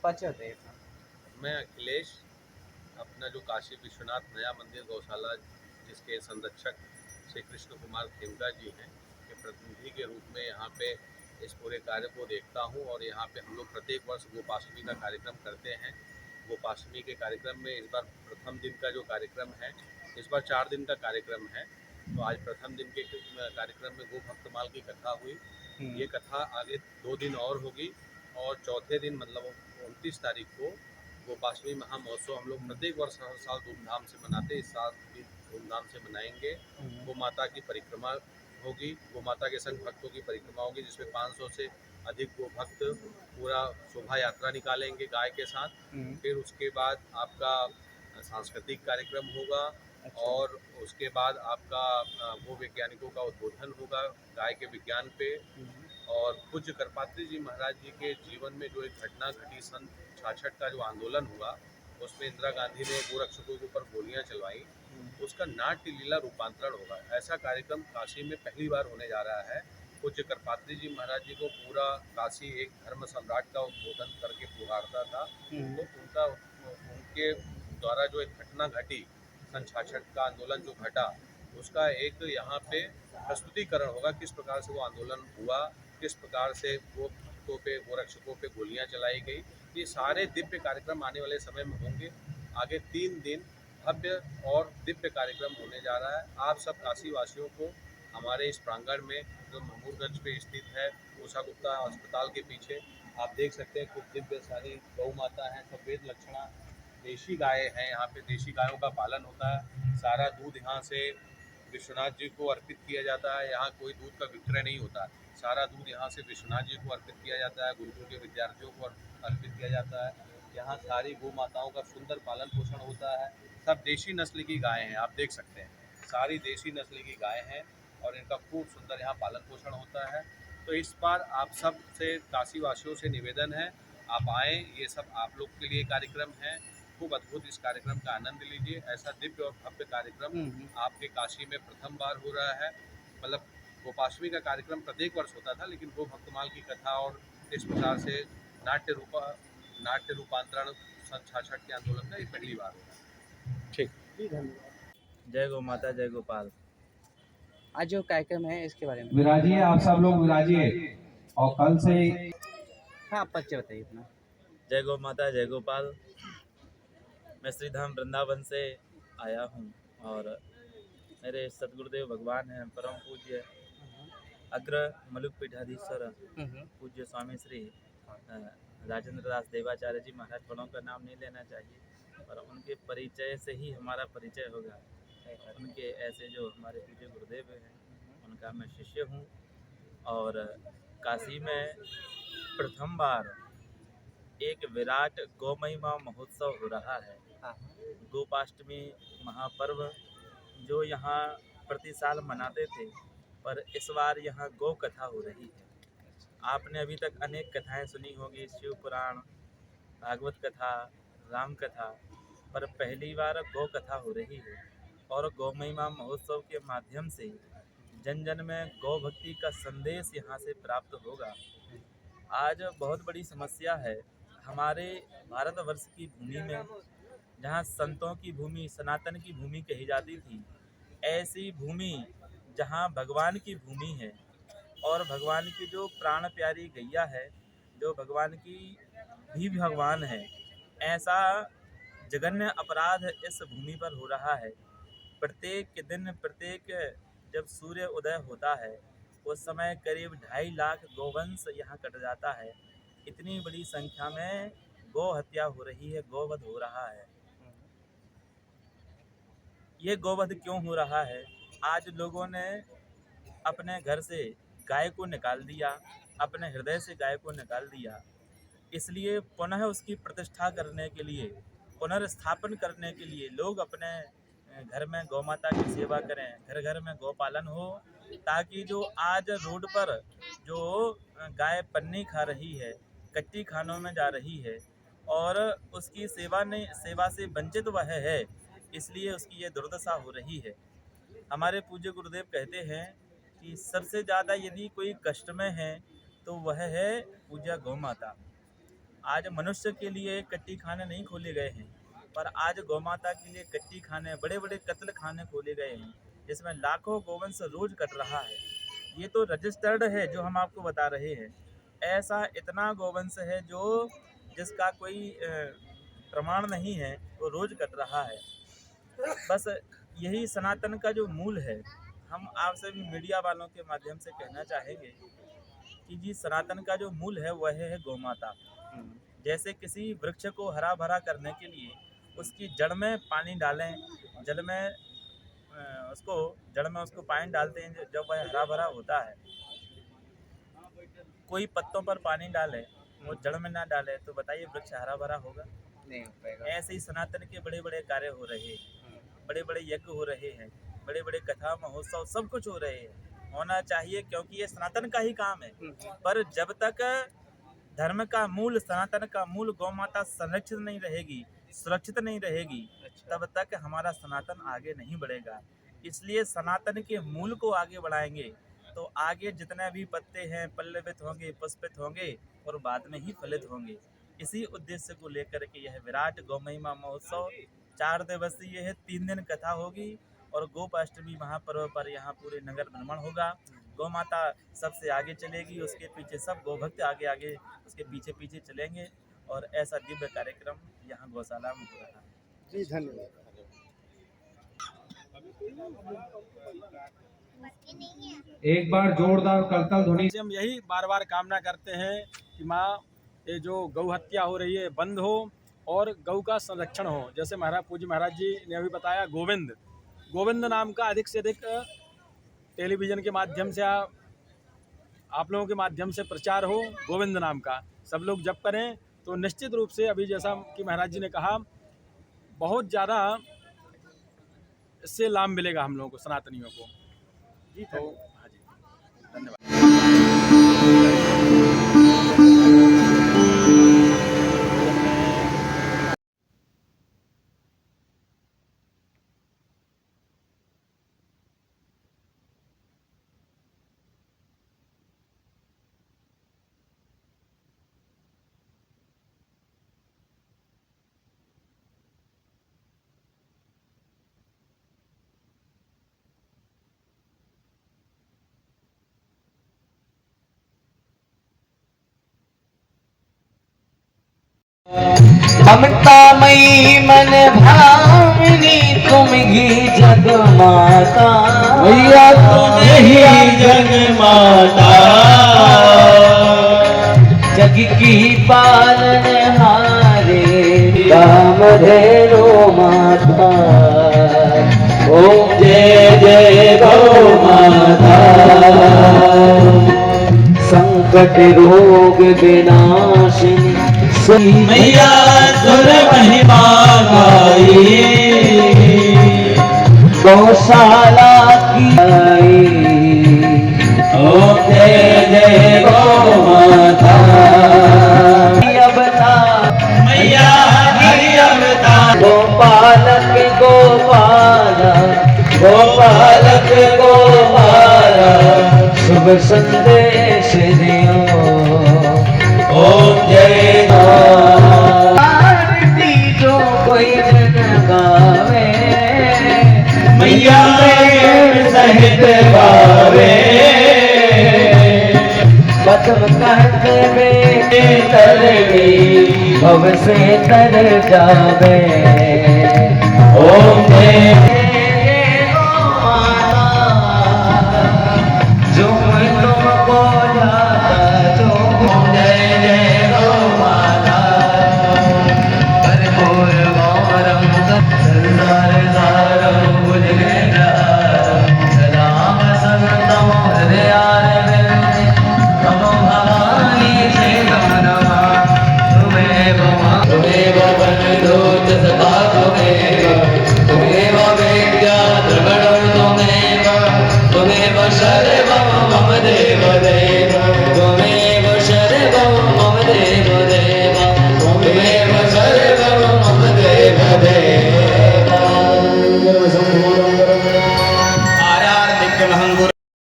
परिचय बताइए अपना। मैं अखिलेश, अपना जो काशी विश्वनाथ नया मंदिर गौशाला जिसके संरक्षक श्री कृष्ण कुमार खेमका जी हैं, के प्रतिनिधि के रूप में यहाँ पे इस पूरे कार्य को देखता हूँ। और यहाँ पे हम लोग प्रत्येक वर्ष गोपाष्टमी का कार्यक्रम करते हैं। गोपाष्टमी के कार्यक्रम में इस बार प्रथम दिन का जो कार्यक्रम है, इस बार 4 दिन का कार्यक्रम है। तो आज प्रथम दिन के कार्यक्रम में गो भक्तमाल की कथा हुई। ये कथा आगे 2 दिन और होगी, और चौथे दिन मतलब 29 तारीख को गोपाष्टमी महामहोत्सव हम लोग प्रत्येक वर्ष हर साल धूमधाम से मनाते हैं। इस साल भी धूमधाम से मनाएंगे। गो माता की परिक्रमा होगी, गो माता के संग भक्तों की परिक्रमा होगी, जिसमें 500 से अधिक गो भक्त पूरा शोभा यात्रा निकालेंगे गाय के साथ। फिर उसके बाद आपका सांस्कृतिक कार्यक्रम होगा। अच्छा। और उसके बाद आपका गो वैज्ञानिकों का उद्बोधन होगा गाय के विज्ञान पे। और पूज्य करपात्री जी महाराज जी के जीवन में जो एक घटना घटी, सन 66 का जो आंदोलन हुआ, उसमें इंदिरा गांधी ने गोरक्षकों के ऊपर गोलियां चलवाई, उसका नाट्य लीला रूपांतरण होगा। ऐसा कार्यक्रम काशी में पहली बार होने जा रहा है। पूज्य करपात्री जी महाराज जी को पूरा काशी एक धर्म सम्राट का उद्बोधन करके पुकारता था। तो उनके द्वारा जो एक घटना घटी, सन 66 का आंदोलन जो घटा, उसका एक यहाँ पे प्रस्तुतिकरण होगा, किस प्रकार से वो आंदोलन हुआ, किस प्रकार से वो भक्तों पे गोरक्षकों पे गोलियां चलाई गई। ये सारे दिव्य कार्यक्रम आने वाले समय में होंगे। आगे 3 दिन भव्य और दिव्य कार्यक्रम होने जा रहा है। आप सब काशी वासियों को हमारे इस प्रांगण में, जो महमूदगंज पे स्थित है उषा गुप्ता अस्पताल के पीछे, आप देख सकते हैं कुछ दिव्य सारी गौ माता हैं, सफेद लक्षणा देशी गाय हैं। यहाँ पे देशी गायों का पालन होता है। सारा दूध यहाँ से विश्वनाथ जी को अर्पित किया जाता है। यहाँ कोई दूध का विक्रय नहीं होता। सारा दूध यहाँ से विश्वनाथ जी को अर्पित किया जाता है, गुरुकुल के विद्यार्थियों को अर्पित किया जाता है। यहाँ सारी गौ माताओं का सुंदर पालन पोषण होता है। सब देशी नस्ल की गायें हैं, आप देख सकते हैं सारी देशी नस्ल की गायें हैं, और इनका खूब सुंदर यहाँ पालन पोषण होता है। तो इस बार आप सब से काशी वासियों से निवेदन है, आप आएँ, ये सब आप लोग के लिए कार्यक्रम है। खूब अद्भुत इस कार्यक्रम का आनंद लीजिए। ऐसा दिव्य और भव्य कार्यक्रम आपके काशी में प्रथम बार हो रहा है। मतलब गोपाष्टमी का कार्यक्रम प्रत्येक वर्ष होता था, लेकिन गो भक्तमाल की कथा और इस प्रकार से नाट्य रूपांतरण सन 66 के आंदोलन का ये पहली बार हो रहा है। ठीक जी, धन्यवाद। जय गौ माता, जय गोपाल। आज जो कार्यक्रम है इसके बारे में विराजिए, आप सब लोग विराजिए। और कल से हाँ, आप परिचय बताइए अपना। जय गौ माता, जय गोपाल। मैं श्रीधाम वृंदावन से आया हूँ, और मेरे सतगुरुदेव भगवान हैं परम पूज्य अग्र मलुक पीठाधीश्वर पूज्य स्वामी श्री राजेंद्र दास देवाचार्य जी महाराज। बड़ों का नाम नहीं लेना चाहिए, पर उनके परिचय से ही हमारा परिचय होगा। उनके ऐसे जो हमारे पूज्य गुरुदेव हैं, उनका मैं शिष्य हूँ। और काशी में प्रथम बार एक विराट गौ महिमा महोत्सव हो रहा है। गोपाष्टमी महापर्व जो यहाँ प्रति साल मनाते थे, पर इस बार यहाँ गौ कथा हो रही है। आपने अभी तक अनेक कथाएं सुनी होगी, शिव पुराण, भागवत कथा, राम कथा, पर पहली बार गौ कथा हो रही है। और गौ महिमा महोत्सव के माध्यम से जन जन में गौ भक्ति का संदेश यहाँ से प्राप्त होगा। आज बहुत बड़ी समस्या है हमारे भारतवर्ष की भूमि में, जहाँ संतों की भूमि, सनातन की भूमि कही जाती थी, ऐसी भूमि जहाँ भगवान की भूमि है, और भगवान की जो प्राण प्यारी गैया है, जो भगवान की भी भगवान है, ऐसा जघन्य अपराध इस भूमि पर हो रहा है। प्रत्येक दिन, जब सूर्य उदय होता है, उस समय करीब 2.5 लाख गोवंश यहाँ कट जाता है। इतनी बड़ी संख्या में गौ हत्या हो रही है, गोवध हो रहा है। ये गोवध क्यों हो रहा है? आज लोगों ने अपने घर से गाय को निकाल दिया, अपने हृदय से गाय को निकाल दिया। इसलिए पुनः उसकी प्रतिष्ठा करने के लिए, पुनर्स्थापन करने के लिए लोग अपने घर में गौ माता की सेवा करें, घर घर में गौपालन हो, ताकि जो आज रोड पर जो गाय पन्नी खा रही है, कच्ची खानों में जा रही है, और उसकी सेवा से वंचित वह है, इसलिए उसकी ये दुर्दशा हो रही है। हमारे पूज्य गुरुदेव कहते हैं कि सबसे ज़्यादा यदि कोई कष्ट में है तो वह है पूज्य गौ माता। आज मनुष्य के लिए कट्टी खाने नहीं खोले गए हैं, पर आज गौ माता के लिए कट्टी खाने, बड़े बड़े कत्ल खाने खोले गए हैं, जिसमें लाखों गोवंश रोज कट रहा है। ये तो रजिस्टर्ड है जो हम आपको बता रहे हैं। ऐसा इतना गोवंश है जो जिसका कोई प्रमाण नहीं है, वो रोज कट रहा है। बस यही सनातन का जो मूल है, हम आपसे भी मीडिया वालों के माध्यम से कहना चाहेंगे कि जी सनातन का जो मूल है वह है गौ माता। जैसे किसी वृक्ष को हरा भरा करने के लिए उसकी जड़ में पानी डालें, जड़ में उसको पानी डालते हैं जब वह हरा भरा होता है। कोई पत्तों पर पानी डाले वो जड़ में ना डाले तो बताइए वृक्ष हरा भरा होगा? नहीं हो पाएगा। ऐसे ही सनातन के बड़े बड़े कार्य हो रहे हैं, बड़े बड़े यज्ञ हो रहे हैं, बड़े बड़े कथा महोत्सव सब कुछ हो रहे हैं। होना चाहिए क्योंकि ये सनातन का ही काम है। पर जब तक धर्म का मूल, सनातन का मूल गौ माता संरक्षित नहीं रहेगी, सुरक्षित नहीं रहेगी, तब तक हमारा सनातन आगे नहीं बढ़ेगा। इसलिए सनातन के मूल को आगे बढ़ाएंगे तो आगे जितने भी पत्ते हैं पल्लवित होंगे, पुष्पित होंगे और बाद में ही फलित होंगे। इसी उद्देश्य को लेकर के यह विराट गौ महिमा महोत्सव 4 दिवसीय है। 3 दिन कथा होगी और गोपाष्टमी महापर्व पर यहाँ पूरे नगर भ्रमण होगा। गौ माता सबसे आगे चलेगी, उसके पीछे सब गोभक्त आगे आगे उसके पीछे पीछे चलेंगे और ऐसा दिव्य कार्यक्रम यहाँ गौशाला में हो रहा है। जी धन्यवाद। एक बार जोरदार करतल ध्वनि। हम यही बार बार कामना करते हैं कि माँ ये जो गौ हत्या हो रही है बंद हो और गौ का संरक्षण हो। जैसे पूज्य महाराज जी ने अभी बताया, गोविंद नाम का अधिक से अधिक टेलीविज़न के माध्यम से आप लोगों के माध्यम से प्रचार हो। गोविंद नाम का सब लोग जप करें तो निश्चित रूप से अभी जैसा कि महाराज जी ने कहा बहुत ज़्यादा इससे लाभ मिलेगा हम लोगों को, सनातनियों को। जी तो हाँ जी धन्यवाद। ममता मई मन भावनी तुम ही जग माता, मैया तुम ही जग माता, जग की पालन हारे राम धेरो माता। ओम जय जय गौ माता, संकट रोग विनाशिनी मैया सुर महिमा गाई, गौशाला की आई। ओम जय जय गौ माता, अवतार मैया हरि अवतार, गोपालक गोपाला, गोपालक गोपाला, शुभ संदेश दियो। ओम जय आरती जो कोई जन गावे, मैया प्रेम सहित गावे, पथम कहत में तर गई भव से तर जावे। ओम जय जय गौ माता, जो तुमको जाता जो। ओम जय जय गौ माता, कर्पूर गौरम संसार सारम भुजगेन्द्रहारम, सदा वसन्तं हृदयारविन्दे, नमो भवानी श्रीराम नमः। त्वमेव वरदोत सदा त्वमेव वेद्या द्रविणं त्वमेव सर्वं मम देव देव।